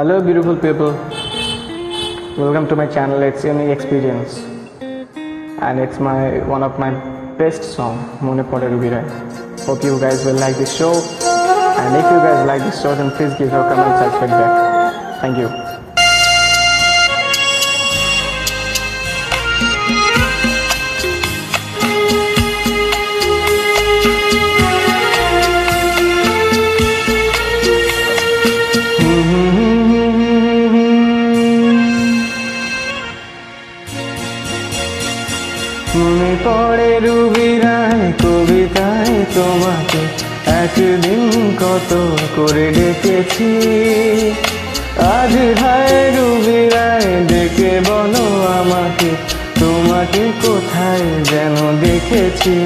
Hello beautiful people, welcome to my channel. It's Unique Experience and it's one of my best song, Mone Pore Rubirai. Hope you guys will like this show, and if you guys like this show then please give your comments and feedback. Thank you. মনে পড়ে রুবিরায় কবিতায় তোমাকে একদিন কত করে ডেকেছি। আজ হায় রুবিরায় ডেকে বলো আমাকে, তোমাকে কোথায় যেন দেখেছি।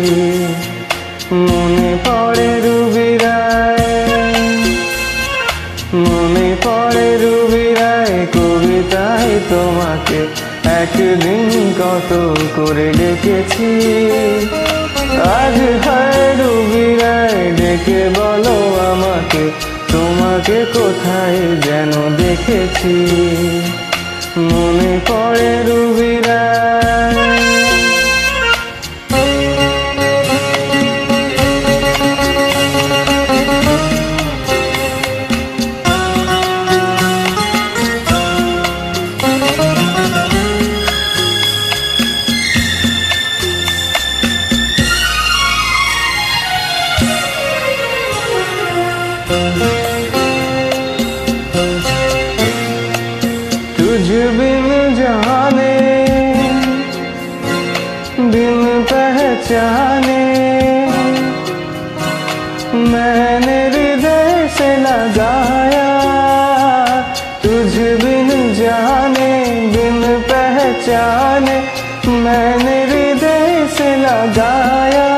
মনে পড়ে রুবিরায়, মনে পড়ে রুবিরায় কবিতায় তোমাকে একদিন কত করে ডেকেছি। আজ হায় রুবিরায় ডেকে বলো আমাকে, তোমাকে কোথায় যেন দেখেছি। মনে পড়ে রুবিরায়। तुझ बिन जाने बिन पहचाने मैंने हृदय से लगाया। तुझ बिन जाने बिन पहचाने मैंने हृदय से लगाया।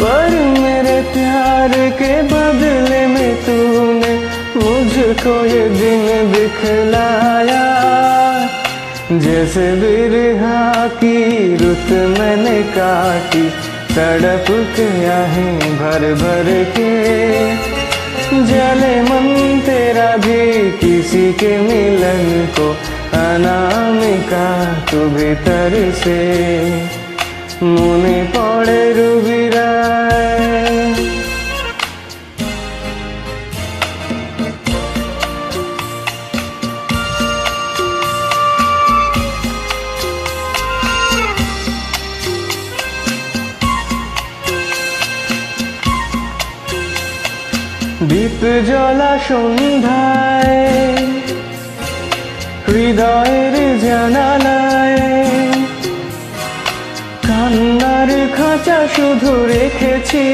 पर मेरे प्यार के बदले में तूने मुझको ये दिन दिखलाया। जैसे बिरहा की रुत मैंने काटी, तड़प के आहें भर भर के। जले मन तेरा भी किसी के मिलन को, अनामिका तू भीतर से। मने पड़े रुबिराय। দীপ জ্বলা সন্ধ্যায় হৃদয়ের জানালায় কান্নার খাঁচা শুধু রেখেছি।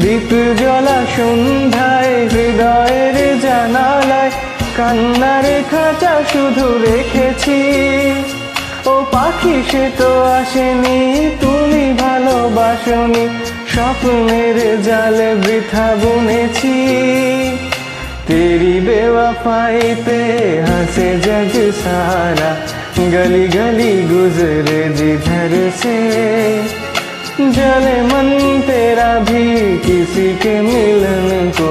দীপ জ্বলা সন্ধ্যায় হৃদয়ের জানালায় কান্নার খাঁচা শুধু রেখেছি। ও পাখি সে তো আসেনি, তুমি ভালোবাসনি, স্বপ্নের জালে বৃথা বুনেছি। तेरी बेवफाई पे हंसे जग सारा, गली गली गुजरे जिधर से। जले मन तेरा भी किसी के मिलन को,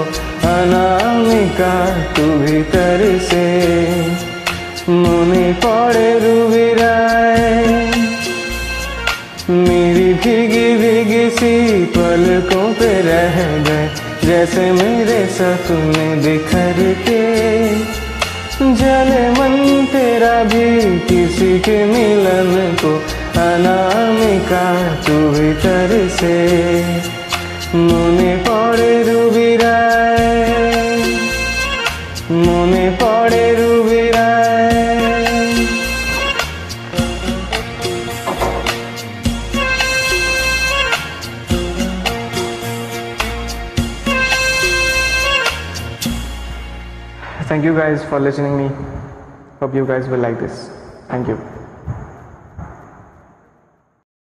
अनामिका तू भीतर से। मने पड़े रुबिराय। मेरी भीगी भीगी सी पलकों पे रह गए जैसे मेरे सपने बिखर के। जले मन तेरा भी किसी के मिलन को, अनामिका तू भीतर से। मने पड़े रुबिराय, मने पड़े रुबिराय। Thank you guys for listening me. Hope you guys will like this. Thank you.